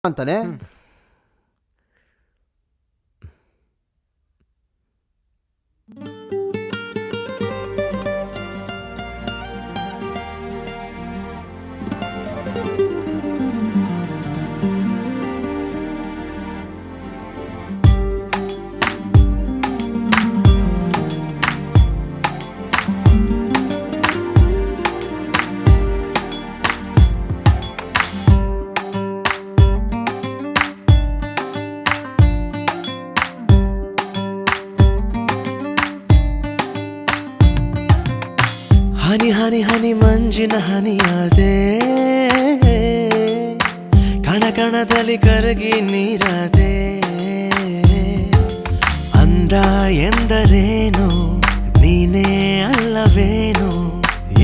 ಅಂತಾನೆ. ಹನಿ ಹನಿ ಹನಿ ಮಂಜಿನ ಹನಿಯಾದೆ, ಕಣ ಕಣದಲ್ಲಿ ಕರಗಿ ನೀರಾದೆ. ಅಂದ ಎಂದರೇನು ನೀನೇ ಅಲ್ಲವೇನು,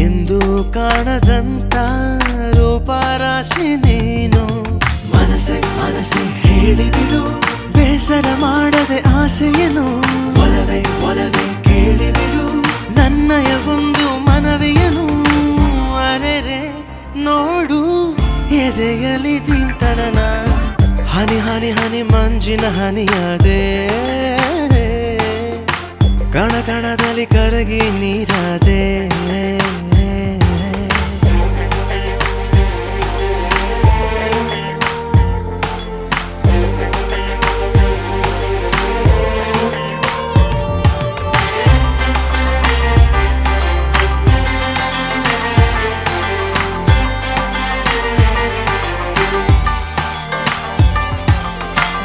ಎಂದು ಕಾಣದಂತ ರೂಪರಾಶಿ ನೀನು. ಮನಸ್ಸೆ ಮನಸ್ಸೆ ಹೇಳಿಬಿಡು, ಬೇಸರ ಮಾಡದೆ ಆಸೆಯನು. ಒಲವೇ ಒಲವೇ ಕೇಳಿಬಿಡು, ನನ್ನಯ ಒಂದು ಮನವಿಯನು. ಅರೆರೆ ನೋಡು ಎದೆಯಲಿ ತಿಂತನನ. ಹನಿ ಹನಿ ಹನಿ ಮಂಜಿನ ಹನಿಯಾದೆ, ಕಣ ಕಣದಲ್ಲಿ ಕರಗಿ ನೀರಾದೆ.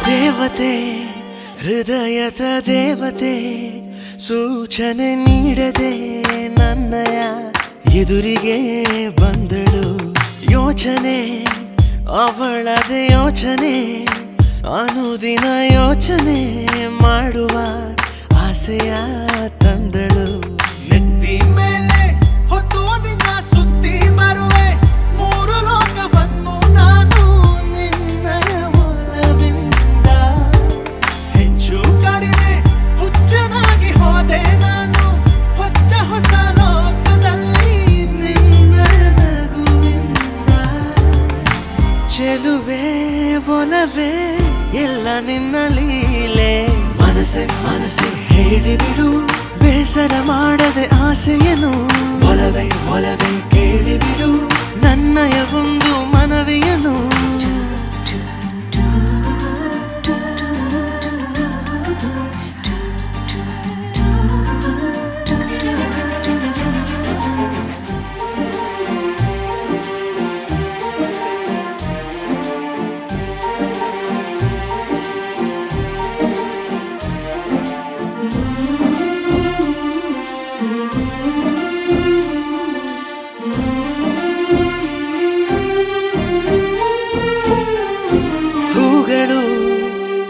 ದೇವತೆ ಹೃದಯದ ದೇವತೆ, ಸೂಚನೆ ನೀಡದೆ ನನ್ನಯ ಎದುರಿಗೆ ಬಂದಳು. ಯೋಚನೆ ಅವಳದೆ ಯೋಚನೆ, ಅನುದಿನ ಯೋಚನೆ ಮಾಡುವ ಆಸೆಯ ತಂದಳು. ನೆತ್ತಿ ಮೇಲೆ ಹೊತ್ತು ನಿನ್ನ ಸುತ್ತಿ ಬರುವೆ, ಮೂರು ಲೋಕವನ್ನು ನಾನು ನಿನ್ನಯ ಒಲವಿಂದ. ಹೆಚ್ಚು ಕಡಿಮೆ ಹುಚ್ಚನಾಗಿ ಹೋದೆ ನಾನು, ಹೊಚ್ಚ ಹೊಸ ಲೋಕದಲ್ಲಿ ನಿನ್ನಯ ನಗುವಿಂದ. ಚೆಲುವೆ ಒಲವೇ ಎಲ್ಲ ನಿನ್ನ ಲೀಲೆ. ಮನಸ್ಸೆ ಮನಸ್ಸೆ ಹೇಳಿಬಿಡು, ಬೇಸರ ಮಾಡದೆ ಆಸೆಯನು. ಒಲವೇ ಒಲವೇ ಕೇಳಿಬಿಡು, ನನ್ನಯ ಒಂದು ಮನವಿಯನು.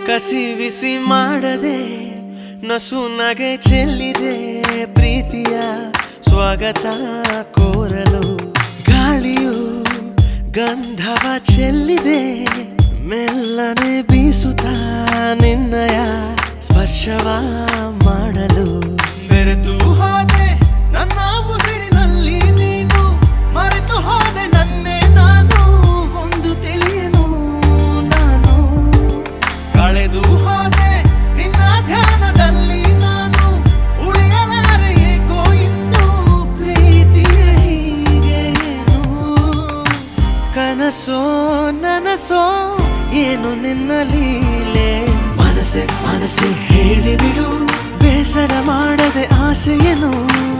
ಕಸಿವಿಸಿ ಮಾಡದೆ ನಸು ನಗೆ ಚೆಲ್ಲಿದೆ, ಪ್ರೀತಿಯ ಸ್ವಾಗತ ಕೋರಲು. ಗಾಳಿಯು ಗಂಧವ ಚೆಲ್ಲಿದೆ, ಮೆಲ್ಲನೆ ಬೀಸುತ್ತಾ ನಿನ್ನಯ ಸ್ಪರ್ಶವ ಮಾಡಲು. ಬೆರೆತು ಹೋದೆ ನನ್ನ ಉಸಿರಿನಲ್ಲಿ ನೀನು, ಮರೆತು ಹೋದೆ ನನ್ನೇ ನಾನು. ಒಂದು ತಿಳಿಯನು ನಾನು, ಕಳೆದು ಹೋದೆ ನಿನ್ನ ಧ್ಯಾನದಲ್ಲಿ ನಾನು. ಉಳಿಯಲಾರೆ ಏಕೋ ಇನ್ನು ಪ್ರೀತಿಯ ಹೀಗೇನು. ಕನಸೋ ನನಸೋ ಏನು ನಿನ್ನ ಲೀಲೆ. ಮನಸ್ಸೆ ಮನಸ್ಸೆ ಹೇಳಿಬಿಡು, ಬೇಸರ ಮಾಡದೆ ಆಸೆಯನು.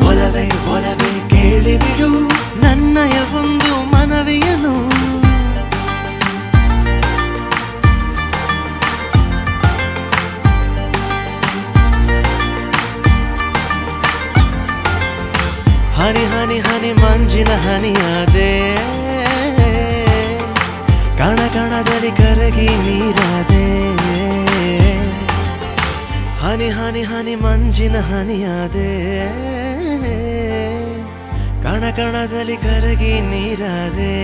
ಒಲವೇ ಒಲವೇ ಕೇಳಿಬಿಡು, ನನ್ನಯ ಒಂದು ಮನವಿಯನು. ಹನಿ ಹನಿ ಹನಿ ಮಂಜಿನ ಹನಿಯಾದೆ, ಕಣ ಕಣದಲ್ಲಿ ಕರಗಿ ನೀರಾದೆ. ಹನಿ ಹನಿ ಹನಿ ಮಂಜಿನ ಹನಿಯಾದೆ, ಕಣ ಕಣದಲ್ಲಿ ಕರಗಿ ನೀರಾದೆ.